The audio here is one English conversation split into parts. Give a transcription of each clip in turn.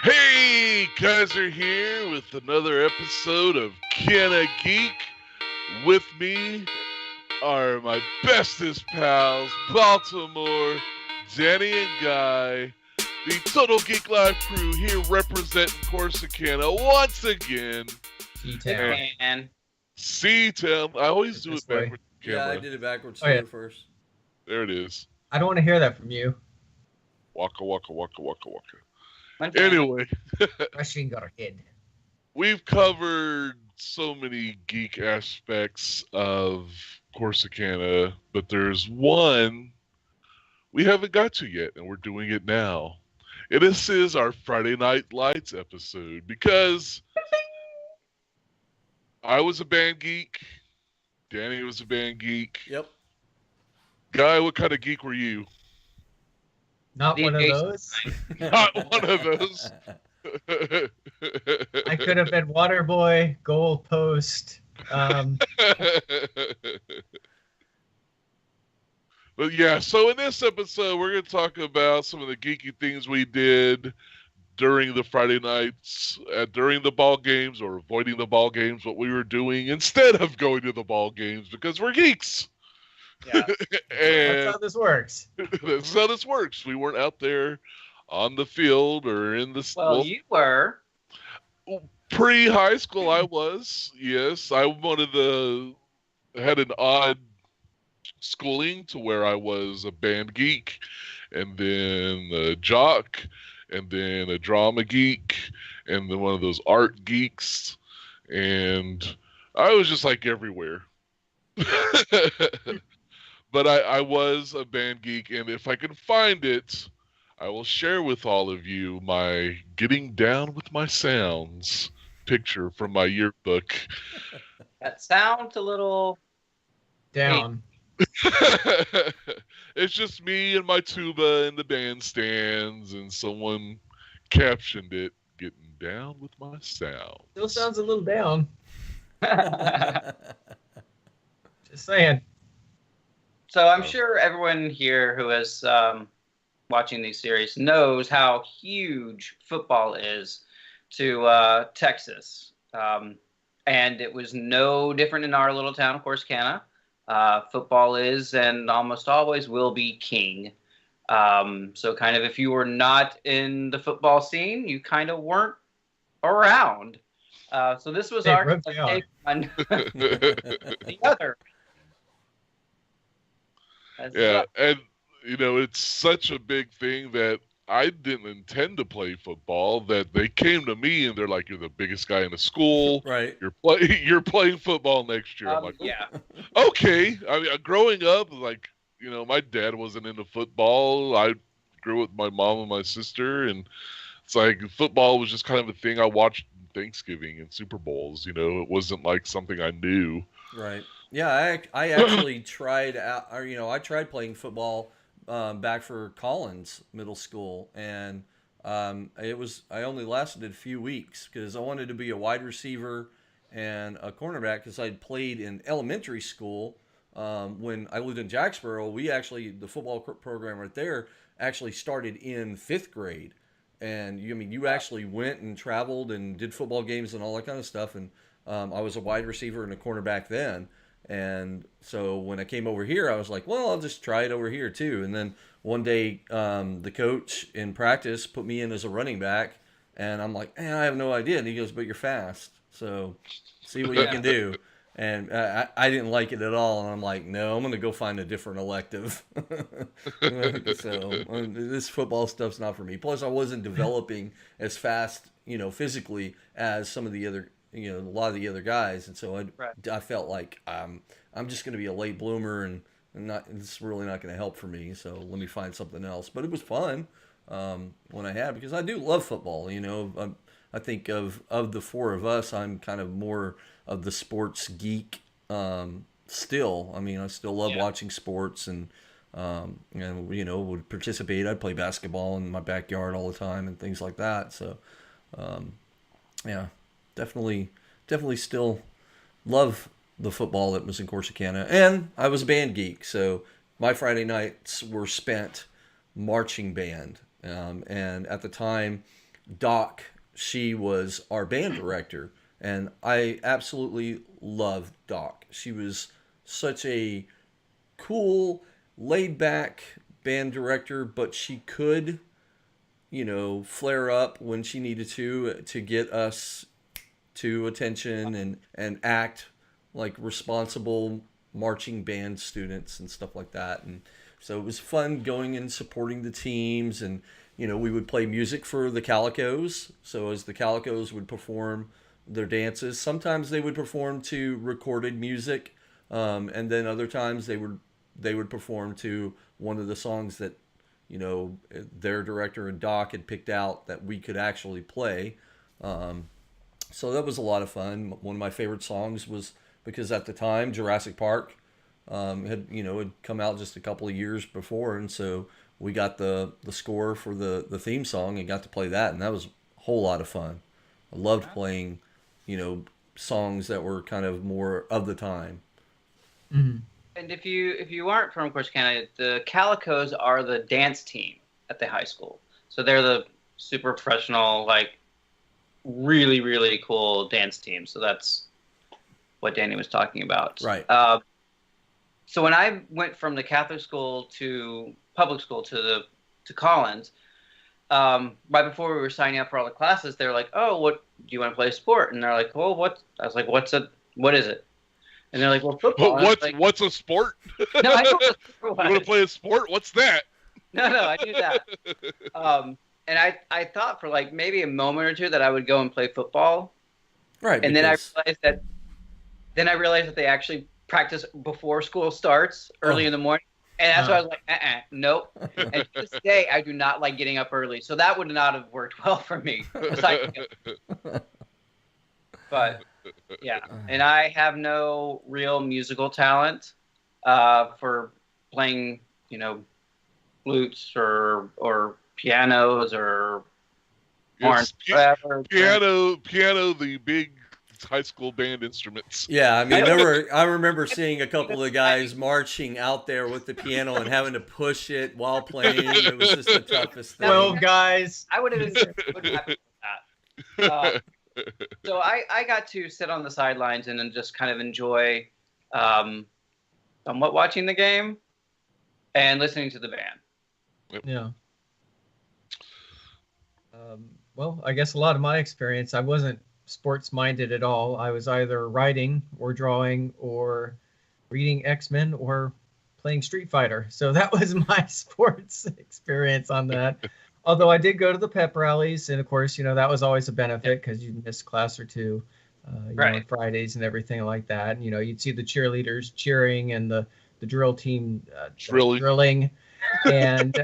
Hey, guys are here with another episode of Cana Geek. With me are my bestest pals, Baltimore, Danny and Guy, the Total Geek Live crew here representing Corsicana once again. T-Town. And C-Town. I always do This it way. backwards. Yeah, I Camera. did it backwards Oh, yeah. too first. There it is. I don't want to hear that from you. Waka waka waka waka waka. okay. Anyway, Machine got a head. we've covered so many geek aspects of Corsicana, but there's one we haven't got to yet, and we're doing it now. And this is our Friday Night Lights episode because I was a band geek, Danny was a band geek. Yep. Guy, what kind of geek were you? Not one of DJ those. Not one of those. I could have been Waterboy, Goalpost. But yeah, so in this episode, we're going to talk about some of the geeky things we did during the Friday nights, during the ball games, or avoiding the ball games, what we were doing instead of going to the ball games because we're geeks. Yeah. That's And how this works. that's how this works. We weren't out there on the field or in the Well, you were. pre-high school. I was, yes. I had an odd schooling to where I was a band geek, and then a jock, and then a drama geek, and then one of those art geeks, and I was just like everywhere. But I was a band geek, and if I can find it, I will share with all of you my getting down with my sounds picture from my yearbook. That sounds a little. Down. It's just me and my tuba in the bandstands, and someone captioned it, getting down with my sound. Still sounds a little down. Just saying. So I'm sure everyone here who is watching these series knows how huge football is to Texas. And it was no different in our little town of Corsicana. Football is and almost always will be king. So kind of if you were not in the football scene, you kind of weren't around. So this was Hey, our rub me take on the other. Yeah, and it's such a big thing that I didn't intend to play football. That they came to me and they're like, "You're the biggest guy in the school. Right. You're playing football next year." I'm like, yeah. okay. I mean, growing up, like, my dad wasn't into football. I grew with my mom and my sister, and it's like football was just kind of a thing I watched Thanksgiving and Super Bowls. It wasn't like something I knew. Right. Yeah, I actually tried out, or, I tried playing football back for Collins Middle School, and I only lasted a few weeks because I wanted to be a wide receiver and a cornerback because I'd played in elementary school when I lived in Jacksboro. The football program right there actually started in 5th grade, and you actually went and traveled and did football games and all that kind of stuff, and I was a wide receiver and a cornerback then. And so when I came over here, I was like, well, I'll just try it over here too. And then one day, the coach in practice put me in as a running back, and I'm like, I have no idea. And he goes, but you're fast, so see what you can do. And I didn't like it at all, and I'm like, no, I'm going to go find a different elective. So this football stuff's not for me. Plus, I wasn't developing as fast, physically as some of the other a lot of the other guys, and so I felt like I'm just going to be a late bloomer, and it's really not going to help for me. So let me find something else. But it was fun when I had, because I do love football. I think of the four of us, I'm kind of more of the sports geek still. I mean, I still love watching sports, and would participate. I'd play basketball in my backyard all the time and things like that. So yeah. Definitely still love the football that was in Corsicana. And I was a band geek, so my Friday nights were spent marching band. And at the time, Doc, she was our band director, and I absolutely loved Doc. She was such a cool, laid back band director, but she could, flare up when she needed to get us to attention and act like responsible marching band students and stuff like that. And so it was fun going and supporting the teams. And we would play music for the Calicos. So as the Calicos would perform their dances, sometimes they would perform to recorded music, and then other times they would perform to one of the songs that their director and Doc had picked out that we could actually play. So that was a lot of fun. One of my favorite songs was, because at the time Jurassic Park had come out just a couple of years before, and so we got the score for the theme song and got to play that, and that was a whole lot of fun. I loved playing, songs that were kind of more of the time. Mm-hmm. And if you aren't from Corsicana, the Calicos are the dance team at the high school. So they're the super professional, like really, really cool dance team. So that's what Danny was talking about. Right. So when I went from the Catholic school to public school to Collins, right before we were signing up for all the classes, they were like, "Oh, what do you want to play a sport?" And they're like, "Well, what?" I was like, "What is it?" And they're like, "Well, football." What's a sport? No, I don't know You want to play a sport? What's that? No, I knew that. And I thought for like maybe a moment or two that I would go and play football. Right. And then I realized that they actually practice before school starts early in the morning. And that's why I was like, nope. And to this day, I do not like getting up early. So that would not have worked well for me. But yeah, and I have no real musical talent for playing, flutes or pianos or horns. Piano, the big high school band instruments. Yeah, I mean, I remember seeing a couple of guys marching out there with the piano and having to push it while playing. It was just the toughest thing. 12 guys. I would have been happy with that. So I got to sit on the sidelines and then just kind of enjoy somewhat watching the game and listening to the band. Yep. Yeah. Well, I guess a lot of my experience, I wasn't sports minded at all. I was either writing or drawing or reading X-Men or playing Street Fighter. So that was my sports experience on that. Although I did go to the pep rallies, and of course, that was always a benefit because you'd miss class or two, on Fridays and everything like that. And, you'd see the cheerleaders cheering and the drill team drilling. And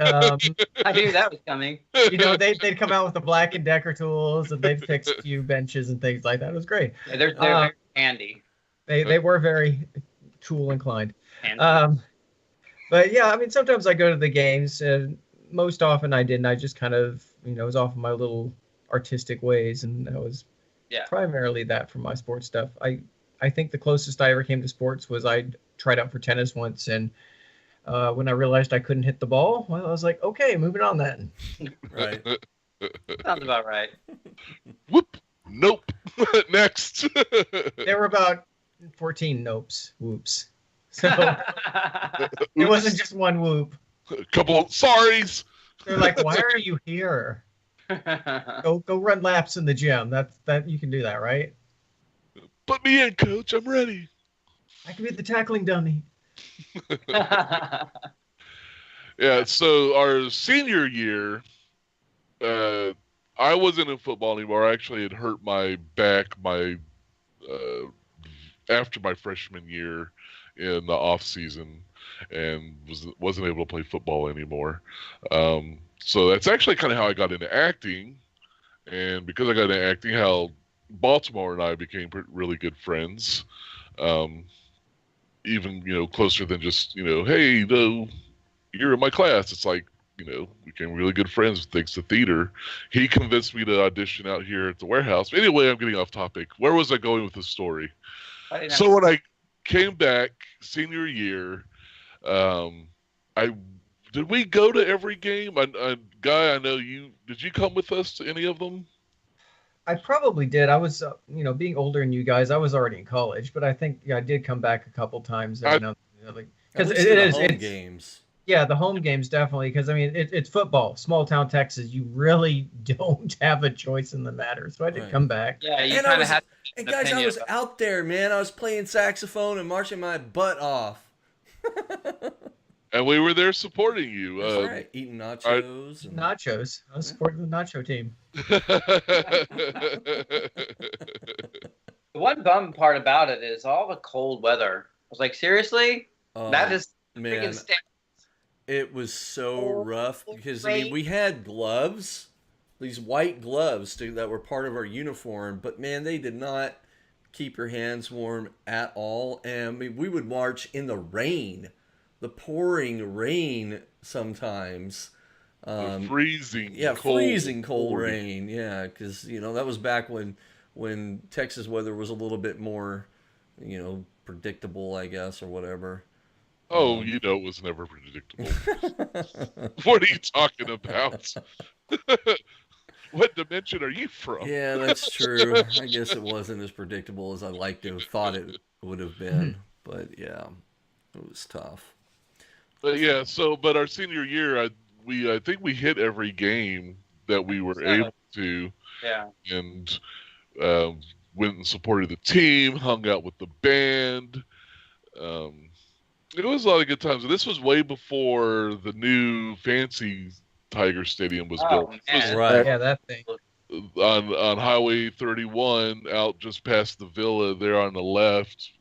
I knew that was coming. They'd come out with the Black & Decker tools, and they'd fix a few benches and things like that. It was great. Yeah, they're very handy. They were very tool inclined. But yeah, I mean, sometimes I go to the games, and most often I didn't. I just kind of, was off in my little artistic ways, and that was primarily that for my sports stuff. I think the closest I ever came to sports was I tried out for tennis once, and when I realized I couldn't hit the ball, well, I was like, okay, moving on then. Right. Sounds about right. Whoop. Nope. Next. There were about 14 nopes. Whoops. So it wasn't just one whoop. A couple of sorries. They're like, why are you here? Go run laps in the gym. That you can do that, right? Put me in, coach. I'm ready. I can be the tackling dummy. Yeah, so our senior year, I wasn't in football anymore. I actually had hurt my back after my freshman year in the off season, and wasn't able to play football anymore. So that's actually kind of how I got into acting, and because I got into acting, how Baltimore and I became really good friends. Even closer than just hey, you're in my class. It's like became really good friends thanks to theater. He convinced me to audition out here at the warehouse. Anyway, I'm getting off topic. Where was I going with this story? So when I came back senior year, I Did we go to every game? Guy, I know you. Did you come with us to any of them? I probably did. I was, being older than you guys, I was already in college, but I think I did come back a couple times every now and then. Like, At because least to the home games. Yeah, the home games definitely. Because I mean, it's football, small town Texas. You really don't have a choice in the matter. So I did come back. Yeah, you And kind of had. And guys, I was out there, man. I was playing saxophone and marching my butt off. And we were there supporting you. That's right. Eating nachos. Nachos. I was supporting the nacho team. The one bum part about it is all the cold weather. I was like, seriously? That is man. It was so rough because I mean we had gloves, these white gloves that were part of our uniform, but man, they did not keep your hands warm at all. And I mean, we would march in the rain, the pouring rain sometimes. Freezing. Yeah, freezing cold rain. Yeah, because that was back when Texas weather was a little bit more, predictable, I guess, or whatever. Oh, it was never predictable. What are you talking about? What dimension are you from? Yeah, that's true. I guess it wasn't as predictable as I like to have thought it would have been. But yeah, it was tough. But yeah, but our senior year, I think we hit every game that we were able to. Yeah. And went and supported the team, hung out with the band. It was a lot of good times. And this was way before the new fancy Tiger Stadium was built. Right. Yeah, that thing. On Highway 31, out just past the villa there on the left,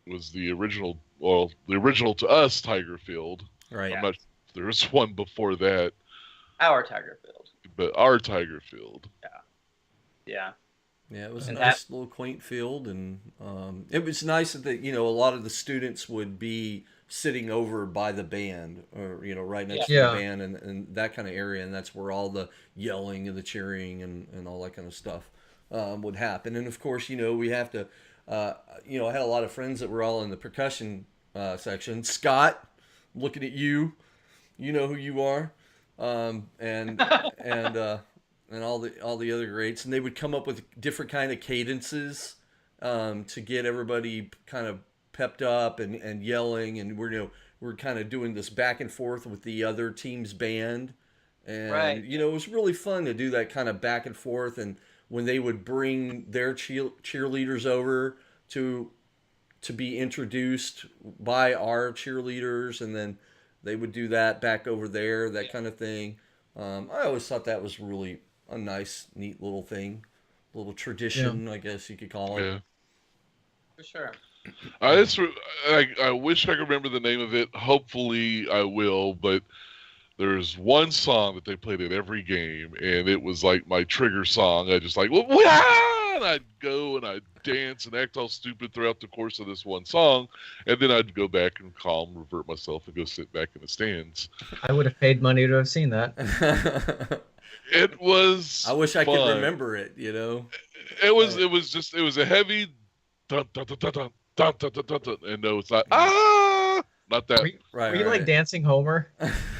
was the original to us Tiger Field. Right. I'm not sure if there was one before that. Our Tiger Field. But our Tiger Field. Yeah. Yeah, it was a nice little quaint field, and it was nice that a lot of the students would be sitting over by the band, or right next to the band, and that kind of area, and that's where all the yelling and the cheering and all that kind of stuff would happen. And of course, we have to, I had a lot of friends that were all in the percussion section. Scott, I'm looking at you, you know who you are, and all the other greats, and they would come up with different kind of cadences to get everybody kind of pepped up and yelling, and we're kind of doing this back and forth with the other team's band, and it was really fun to do that kind of back and forth. And when they would bring their cheerleaders over to be introduced by our cheerleaders, and then they would do that back over there, that kind of thing. I always thought that was really a nice, neat little thing, little tradition, I guess you could call it. Yeah. For sure. I wish I could remember the name of it. Hopefully I will, but there's one song that they played at every game, and it was like my trigger song. I just like, and I'd go and I'd dance and act all stupid throughout the course of this one song, and then I'd go back and calm, revert myself, and go sit back in the stands. I would have paid money to have seen that. It was. I wish I fun. could remember it. It was a heavy dun dun dun dun dun dun dun dun dun, and no, it's not not that. Were you like dancing Homer?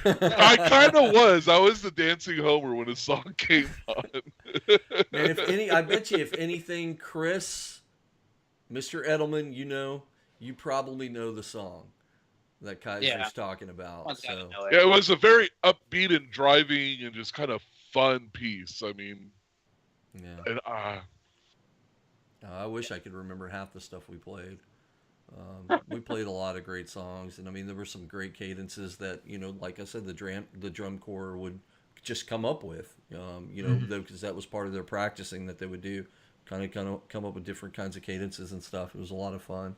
I kind of was. I was the dancing Homer when the song came on. Man, I bet you if anything, Chris, Mr. Edelman, you probably know the song that Kaiser's talking about. So. Yeah, it was a very upbeat and driving and just kind of fun piece. I mean, and I wish I could remember half the stuff we played. We played a lot of great songs, and I mean there were some great cadences that like I said, the drum corps would just come up with, because that was part of their practicing that they would do, kind of come up with different kinds of cadences and stuff. It was a lot of fun.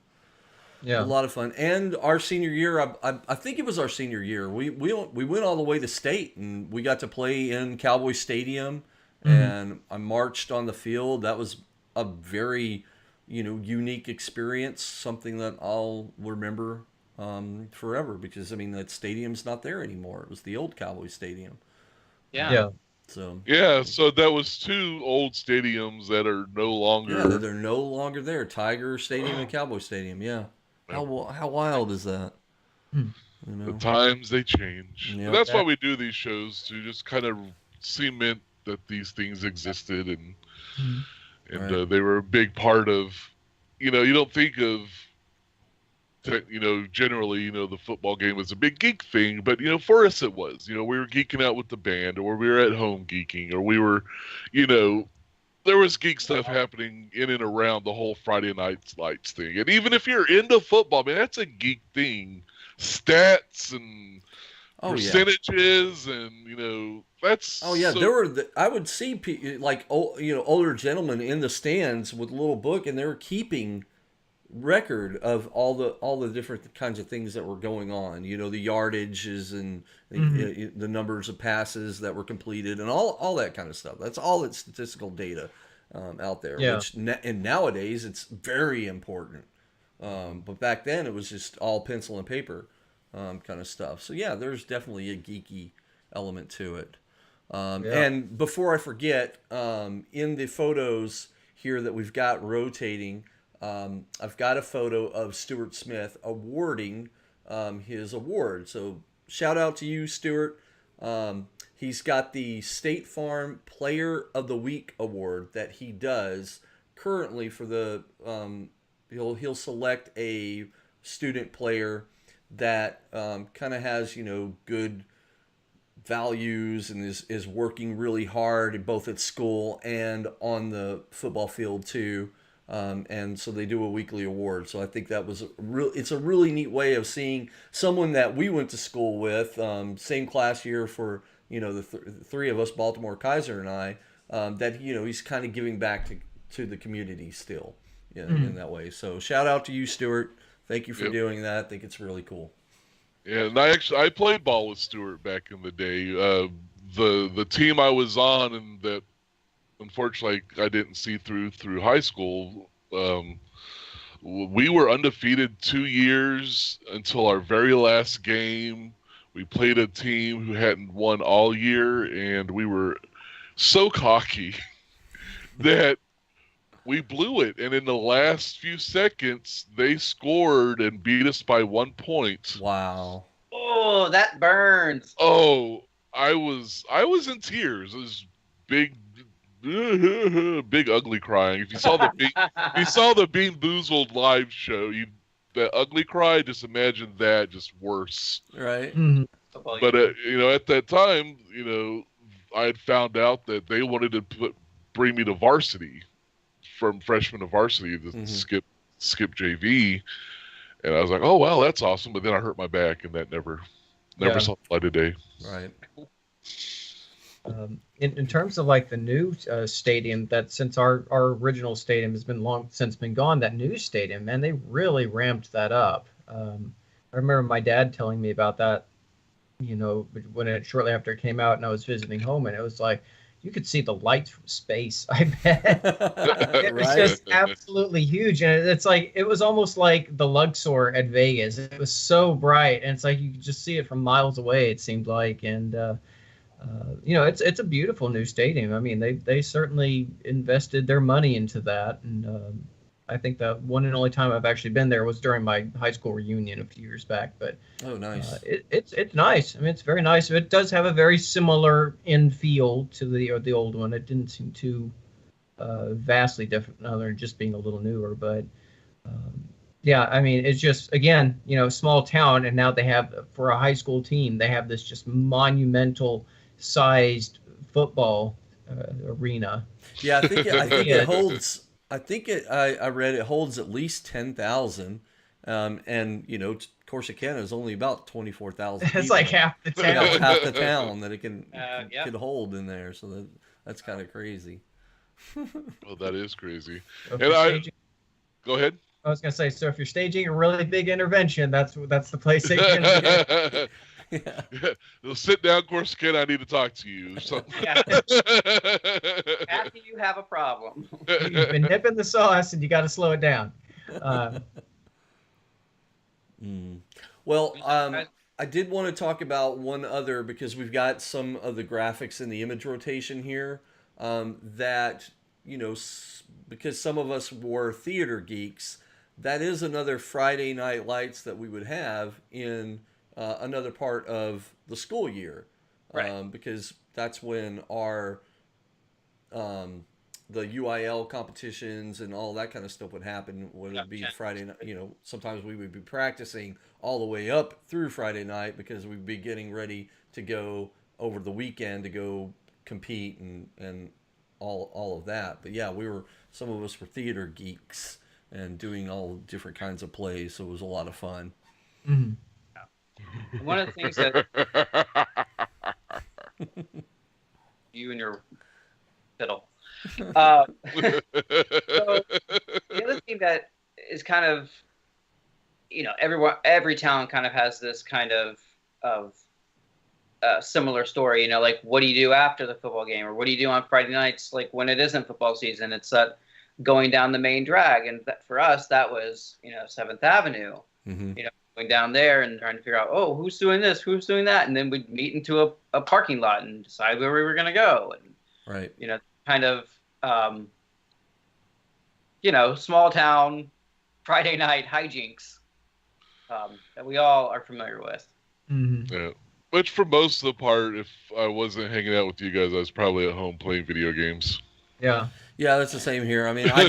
Yeah, a lot of fun. And our senior year, I think it was our senior year. We went all the way to state, and we got to play in Cowboy Stadium, and I marched on the field. That was a very unique experience, something that I'll remember forever, because I mean that stadium's not there anymore. It was the old Cowboy Stadium. Yeah. So that was two old stadiums that are no longer. Yeah, they're no longer there. Tiger Stadium and Cowboy Stadium. Yeah. How wild is that? You know? The times they change. Yep. And that's why we do these shows, to just kind of cement that these things existed, and Right. they were a big part of. You don't think of. Generally, the football game was a big geek thing, but for us it was. We were geeking out with the band, or we were at home geeking, or we were, there was geek stuff happening in and around the whole Friday Night Lights thing. And even if you're into football, man, that's a geek thing. Stats and percentages, and that's. Oh yeah, there were. I would see older gentlemen in the stands with a little book, and they were keeping record of all the different kinds of things that were going on. The yardages and the numbers of passes that were completed, and all that kind of stuff. That's all that statistical data out there. Yeah. And nowadays it's very important. But back then it was just all pencil and paper kind of stuff. So yeah, there's definitely a geeky element to it. And before I forget, in the photos here that we've got rotating, I've got a photo of Stuart Smith awarding his award. So shout out to you, Stuart. He's got the State Farm Player of the Week award that he does currently for the. He'll select a student player that kind of has good values and is working really hard both at school and on the football field too. And so they do a weekly award. So I think that was it's a really neat way of seeing someone that we went to school with, same class year for, the three of us, Baltimore, Kaiser, and I, that, he's kind of giving back to the community still in that way. So shout out to you, Stuart. Thank you for doing that. I think it's really cool. Yeah, and I played ball with Stuart back in the day. The team I was on, and that unfortunately I didn't see through high school. We were undefeated 2 years until our very last game. We played a team who hadn't won all year, and we were so cocky that we blew it. And in the last few seconds, they scored and beat us by 1 point. Wow. Oh, that burns. Oh, I was in tears. It was big ugly crying. If you saw the Bean Boozled live show, that ugly cry, just imagine that, just worse. Right. Mm-hmm. But at that time, I had found out that they wanted to bring me to varsity, from freshman to varsity, to skip JV, and I was like, oh wow, that's awesome. But then I hurt my back, and that never saw the light of day. Right. In terms of like the new stadium, that since our original stadium has been long since been gone, that new stadium, man, they really ramped that up. I remember my dad telling me about that, shortly after it came out, and I was visiting home, and it was like you could see the lights from space. I bet it was just absolutely huge, and it's like it was almost like the Luxor at Vegas. It was so bright, and it's like you could just see it from miles away. It seemed like, and it's a beautiful new stadium. I mean, they certainly invested their money into that, and I think the one and only time I've actually been there was during my high school reunion a few years back. But oh, nice! It's nice. I mean, it's very nice. It does have a very similar in feel to the old one. It didn't seem too vastly different, other than just being a little newer. But yeah, I mean, it's just, again, small town, and now they have, for a high school team, they have this just monumental sized football arena. Yeah, I think it holds. I think I read it holds at least 10,000, and Corsicana is only about 24,000. It's like half the town. Half the town that it could hold in there. So that's kind of crazy. Well, that is crazy. So go ahead. I was gonna say, so if you're staging a really big intervention, that's the place that you're gonna do. Yeah. Sit down, Corsicana. I need to talk to you. After you have a problem. You've been nipping the sauce, and you got to slow it down. Well, I did want to talk about one other, because we've got some of the graphics in the image rotation here that, because some of us were theater geeks, that is another Friday Night Lights that we would have in another part of the school year, Right. because that's when our the UIL competitions and all that kind of stuff would happen. Would it be Gotcha. Friday night? You know, sometimes we would be practicing all the way up through Friday night because we'd be getting ready to go over the weekend to go compete and all of that. But yeah, some of us were theater geeks and doing all different kinds of plays, so it was a lot of fun. Mhm. One of the things that you and your fiddle. So the other thing that is kind of, every town kind of has this kind of similar story. Like, what do you do after the football game, or what do you do on Friday nights, like when it isn't football season? It's going down the main drag, and for us, that was 7th Avenue. Mm-hmm. Going down there and trying to figure out, who's doing this, who's doing that, and then we'd meet into a parking lot and decide where we were going to go, and Right. kind of small town Friday night hijinks that we all are familiar with. Mm-hmm. Yeah. Which for most of the part, if I wasn't hanging out with you guys, I was probably at home playing video games. Yeah. Yeah, that's the same here. I mean, I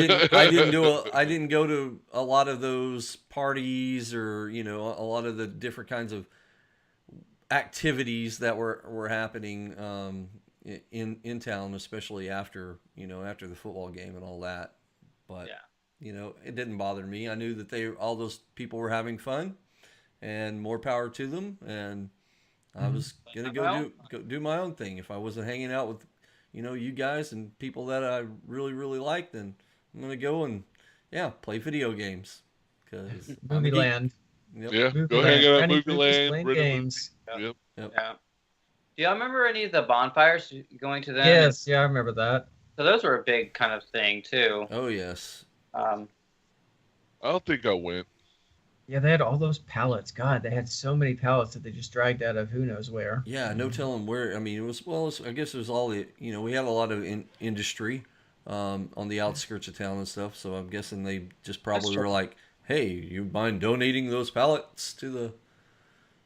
didn't go to a lot of those parties or a lot of the different kinds of activities that were happening in town, especially after after the football game and all that. But it didn't bother me. I knew that all those people were having fun, and more power to them. And I was gonna go do my own thing. If I wasn't hanging out with you guys and people that I really, really like, then I'm going to go and, play video games. Cause Movie Land. Yep. Yeah, go hang out at Movie Land. Playing games. Yep. Yeah. Do y'all remember any of the bonfires, going to them? Yes, yeah, I remember that. So those were a big kind of thing, too. Oh, yes. I don't think I went. Yeah, they had all those pallets. God, they had so many pallets that they just dragged out of who knows where. Yeah, no telling where. I mean, I guess it was all the, we had a lot of industry on the outskirts of town and stuff. So I'm guessing they just probably were like, hey, you mind donating those pallets to the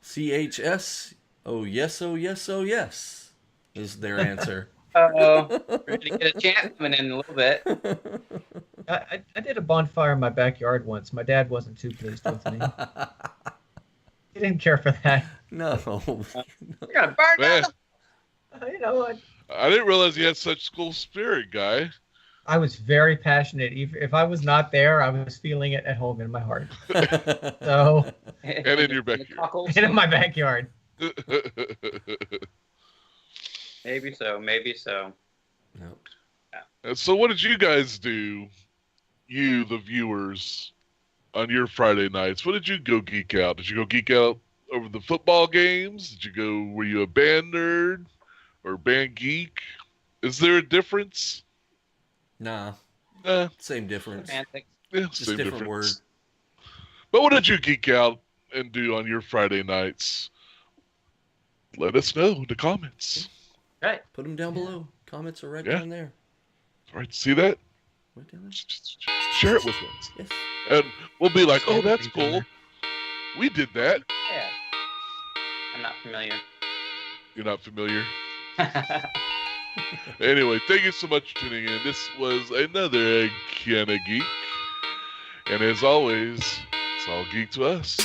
CHS? Oh, yes, oh, yes, oh, yes, is their answer. Uh-oh. We're going to get a chant coming in a little bit. I did a bonfire in my backyard once. My dad wasn't too pleased with me. He didn't care for that. No. We're going to burn down I didn't realize you had such school spirit, guy. I was very passionate. If I was not there, I was feeling it at home in my heart. So. And in your backyard. And in my backyard. Maybe so. Nope. Yeah. So what did you guys do, you, the viewers, on your Friday nights? What did you go geek out? Did you go geek out over the football games? Were you a band nerd or band geek? Is there a difference? Nah. Same difference. Semantics. Yeah, Just same different difference. word. But what did you geek out and do on your Friday nights? Let us know in the comments. Right. Put them down below. Comments are right Yeah. down there. All right, see that? Right down there. Just share it with us. Yes. And we'll be like, oh, that's cool. We did that. Yeah. I'm not familiar. You're not familiar? Anyway, thank you so much for tuning in. This was another Cana Geek. And as always, it's all geek to us.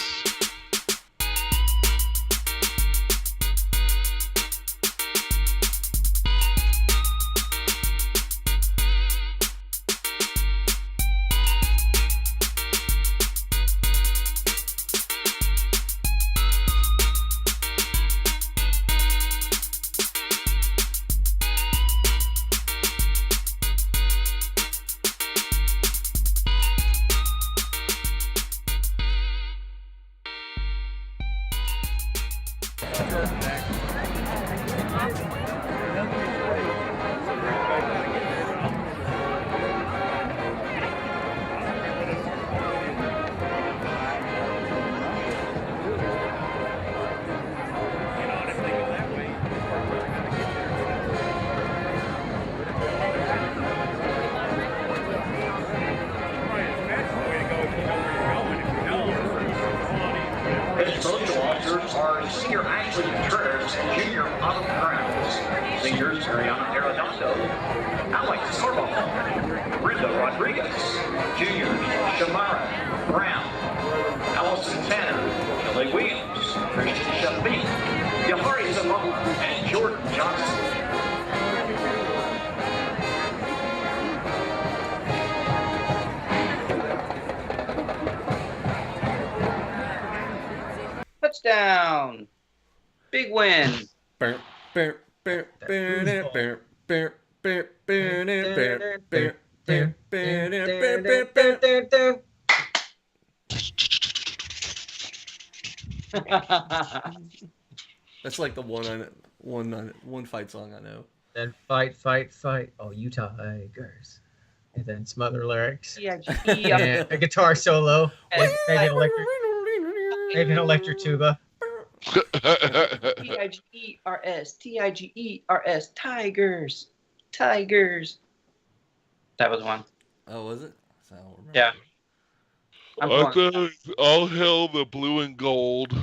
Social officers are Junior on the grounds. Seniors Ariana Arredondo, Alex Carbajal, Brenda Rodriguez. Juniors Shamara Brown, Allison Tanner, Kelly Williams, Christian Shafiq, Yahari Zamala, and Jordan Johnson. Touchdown! Big win. That's like the one fight song I know. Then fight, fight, fight. Oh, you Tigers. And then some other lyrics. TIGE. And a guitar solo. Maybe an electric tuba. TIGERS. TIGERS. Tigers. Tigers. That was one. Oh, was it? I don't remember. Yeah. All hail the blue and gold.